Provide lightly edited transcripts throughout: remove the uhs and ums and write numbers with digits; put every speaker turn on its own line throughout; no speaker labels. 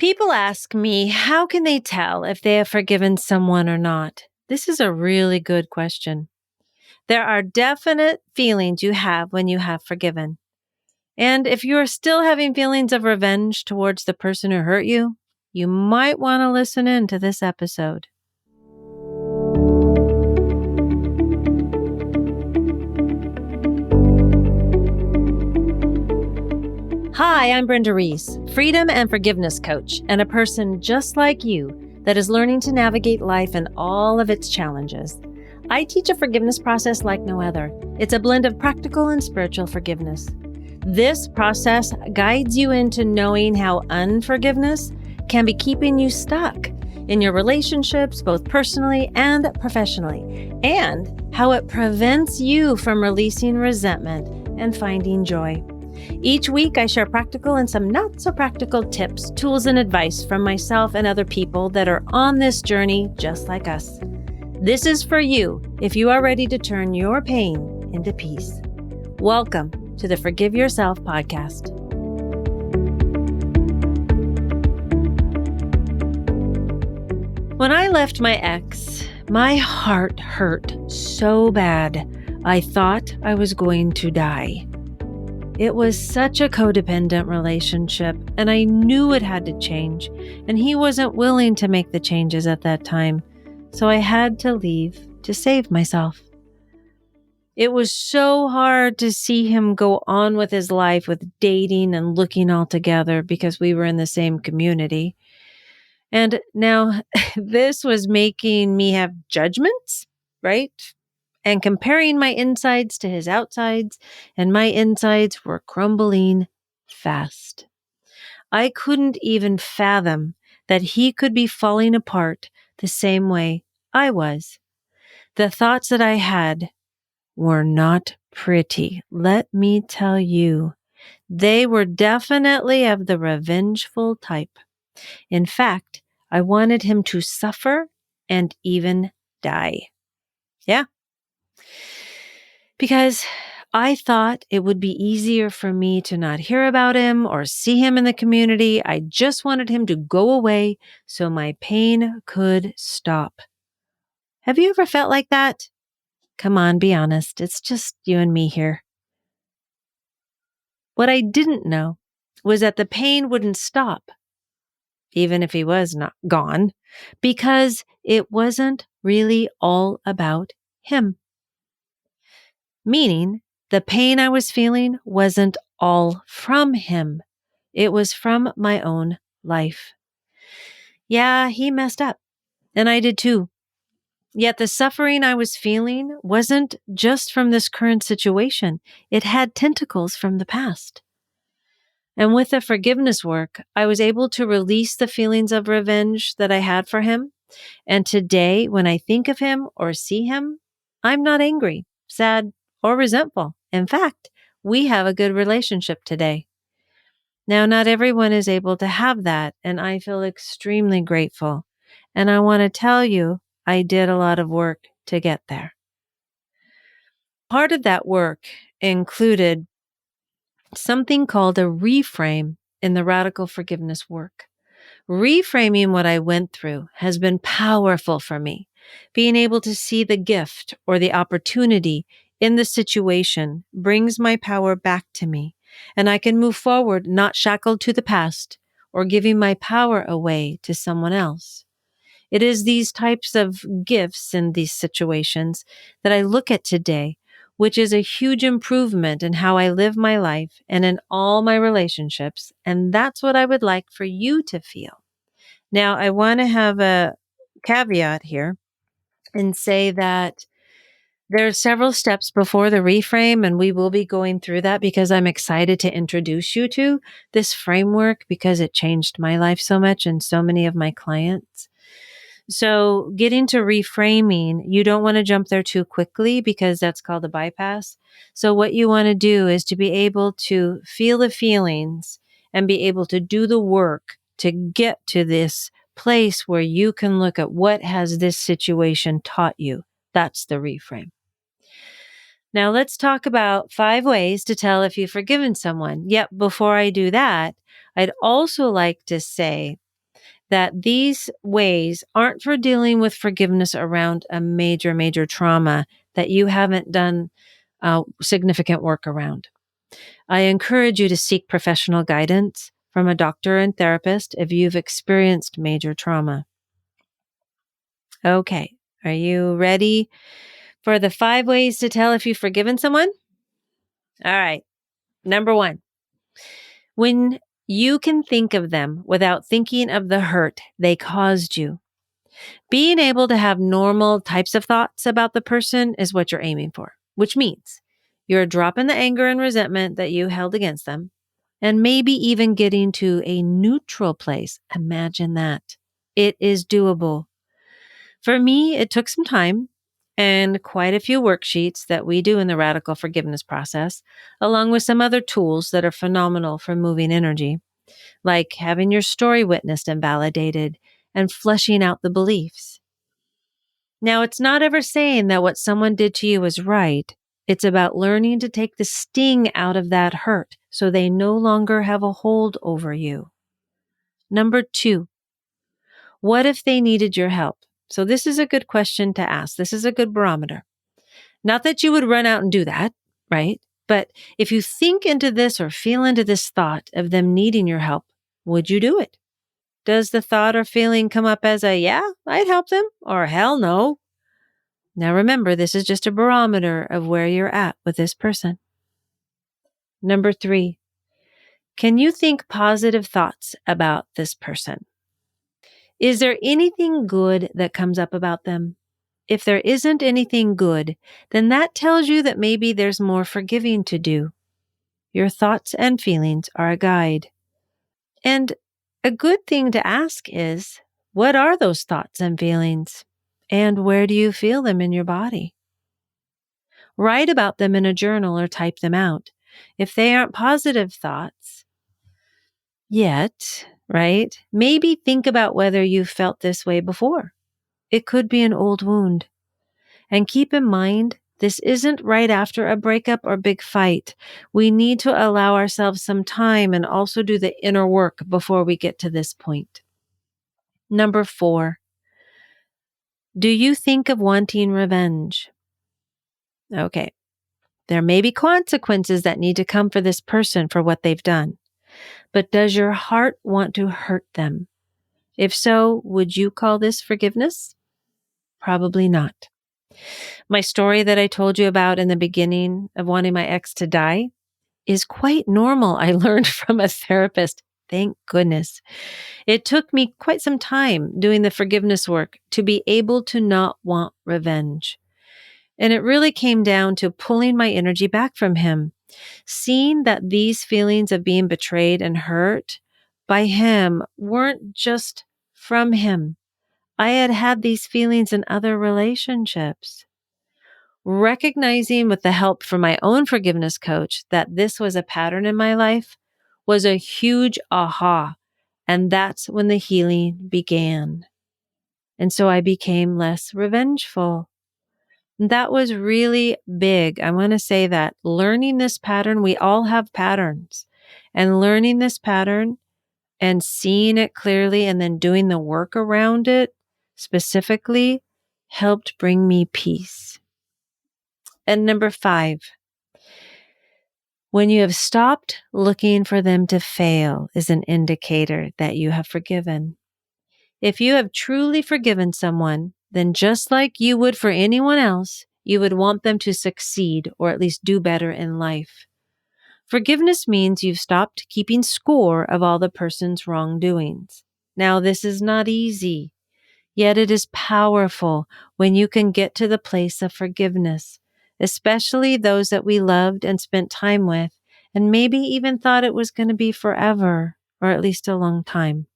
People ask me, how can they tell if they have forgiven someone or not? This is a really good question. There are definite feelings you have when you have forgiven. And if you are still having feelings of revenge towards the person who hurt you, you might want to listen in to this episode. Hi, I'm Brenda Reese, freedom and forgiveness coach, and a person just like you that is learning to navigate life and all of its challenges. I teach a forgiveness process like no other. It's a blend of practical and spiritual forgiveness. This process guides you into knowing how unforgiveness can be keeping you stuck in your relationships, both personally and professionally, and how it prevents you from releasing resentment and finding joy. Each week, I share practical and some not so practical tips, tools, and advice from myself and other people that are on this journey just like us. This is for you if you are ready to turn your pain into peace. Welcome to the Forgive Yourself podcast. When I left my ex, my heart hurt so bad, I thought I was going to die. It was such a codependent relationship, and I knew it had to change, and he wasn't willing to make the changes at that time, so I had to leave to save myself. It was so hard to see him go on with his life with dating and looking all together because we were in the same community. And now this was making me have judgments, right? And comparing my insides to his outsides, and my insides were crumbling fast. I couldn't even fathom that he could be falling apart the same way I was. The thoughts that I had were not pretty, let me tell you. They were definitely of the revengeful type. In fact, I wanted him to suffer and even die. Yeah. Because I thought it would be easier for me to not hear about him or see him in the community. I just wanted him to go away so my pain could stop. Have you ever felt like that? Come on, be honest. It's just you and me here. What I didn't know was that the pain wouldn't stop, even if he was not gone, because it wasn't really all about him. Meaning, the pain I was feeling wasn't all from him. It was from my own life. Yeah, he messed up, and I did too. Yet the suffering I was feeling wasn't just from this current situation. It had tentacles from the past. And with the forgiveness work, I was able to release the feelings of revenge that I had for him. And today, when I think of him or see him, I'm not angry, sad, or resentful. In fact, we have a good relationship today. Now, not everyone is able to have that, and I feel extremely grateful. And I want to tell you, I did a lot of work to get there. Part of that work included something called a reframe in the radical forgiveness work. Reframing what I went through has been powerful for me. Being able to see the gift or the opportunity in the situation brings my power back to me, and I can move forward not shackled to the past or giving my power away to someone else. It is these types of gifts in these situations that I look at today, which is a huge improvement in how I live my life and in all my relationships. And that's what I would like for you to feel. Now, I want to have a caveat here and say that there are several steps before the reframe, and we will be going through that because I'm excited to introduce you to this framework because it changed my life so much and so many of my clients. So getting to reframing, you don't want to jump there too quickly because that's called a bypass. So what you want to do is to be able to feel the feelings and be able to do the work to get to this place where you can look at what has this situation taught you. That's the reframe. Now let's talk about 5 ways to tell if you've forgiven someone. Yet before I do that, I'd also like to say that these ways aren't for dealing with forgiveness around a major, major trauma that you haven't done significant work around. I encourage you to seek professional guidance from a doctor and therapist if you've experienced major trauma. Okay, are you ready for the 5 ways to tell if you've forgiven someone? All right, number 1. When you can think of them without thinking of the hurt they caused you. Being able to have normal types of thoughts about the person is what you're aiming for, which means you're dropping the anger and resentment that you held against them, and maybe even getting to a neutral place. Imagine that. It is doable. For me, it took some time and quite a few worksheets that we do in the radical forgiveness process, along with some other tools that are phenomenal for moving energy, like having your story witnessed and validated and fleshing out the beliefs. Now, it's not ever saying that what someone did to you is right. It's about learning to take the sting out of that hurt so they no longer have a hold over you. Number 2, what if they needed your help? So this is a good question to ask. This is a good barometer. Not that you would run out and do that, right? But if you think into this or feel into this thought of them needing your help, would you do it? Does the thought or feeling come up as a, yeah, I'd help them, or hell no? Now remember, this is just a barometer of where you're at with this person. Number 3, can you think positive thoughts about this person? Is there anything good that comes up about them? If there isn't anything good, then that tells you that maybe there's more forgiving to do. Your thoughts and feelings are a guide. And a good thing to ask is, what are those thoughts and feelings? And where do you feel them in your body? Write about them in a journal or type them out. If they aren't positive thoughts yet, right? Maybe think about whether you've felt this way before. It could be an old wound. And keep in mind, this isn't right after a breakup or big fight. We need to allow ourselves some time and also do the inner work before we get to this point. Number 4, do you think of wanting revenge? Okay, there may be consequences that need to come for this person for what they've done. But does your heart want to hurt them? If so, would you call this forgiveness? Probably not. My story that I told you about in the beginning of wanting my ex to die is quite normal. I learned from a therapist. Thank goodness. It took me quite some time doing the forgiveness work to be able to not want revenge. And it really came down to pulling my energy back from him, seeing that these feelings of being betrayed and hurt by him weren't just from him. I had had these feelings in other relationships. Recognizing with the help from my own forgiveness coach that this was a pattern in my life was a huge aha. And that's when the healing began. And so I became less revengeful. That was really big. I want to say that learning this pattern, we all have patterns, and learning this pattern and seeing it clearly and then doing the work around it specifically helped bring me peace. And number 5, when you have stopped looking for them to fail is an indicator that you have forgiven. If you have truly forgiven someone, then just like you would for anyone else, you would want them to succeed or at least do better in life. Forgiveness means you've stopped keeping score of all the person's wrongdoings. Now, this is not easy, yet it is powerful when you can get to the place of forgiveness, especially those that we loved and spent time with, and maybe even thought it was going to be forever, or at least a long time.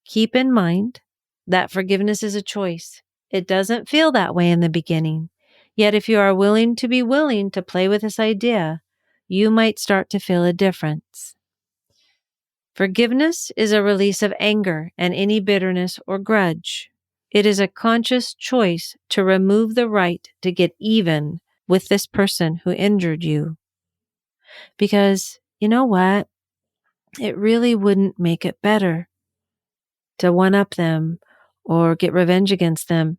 Keep in mind that forgiveness is a choice. It doesn't feel that way in the beginning. Yet if you are willing to play with this idea, you might start to feel a difference. Forgiveness is a release of anger and any bitterness or grudge. It is a conscious choice to remove the right to get even with this person who injured you. Because you know what? It really wouldn't make it better. to one-up them or get revenge against them.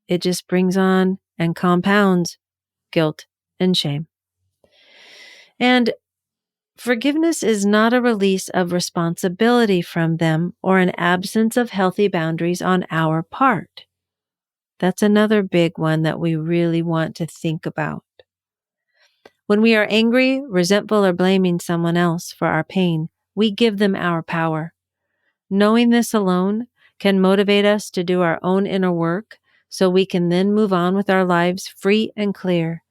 It just brings on and compounds guilt and shame. And forgiveness is not a release of responsibility from them or an absence of healthy boundaries on our part. That's another big one that we really want to think about. When we are angry, resentful, or blaming someone else for our pain, we give them our power. Knowing this alone can motivate us to do our own inner work so we can then move on with our lives free and clear,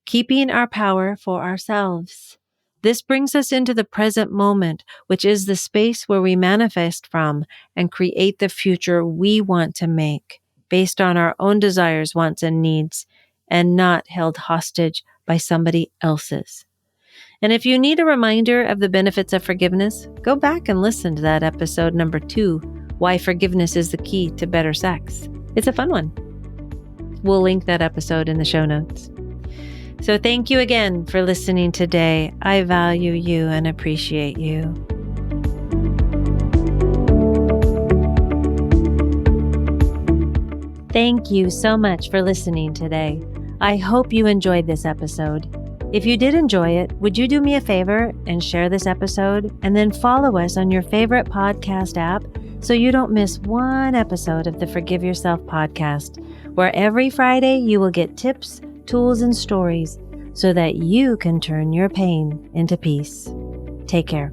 keeping our power for ourselves. This brings us into the present moment, which is the space where we manifest from and create the future we want to make based on our own desires, wants, and needs, and not held hostage by somebody else's. And if you need a reminder of the benefits of forgiveness, go back and listen to that episode number 2, Why Forgiveness is the Key to Better Sex. It's a fun one. We'll link that episode in the show notes. So thank you again for listening today. I value you and appreciate you. Thank you so much for listening today. I hope you enjoyed this episode. If you did enjoy it, would you do me a favor and share this episode and then follow us on your favorite podcast app so you don't miss one episode of the Forgive Yourself podcast, where every Friday you will get tips, tools, and stories so that you can turn your pain into peace. Take care.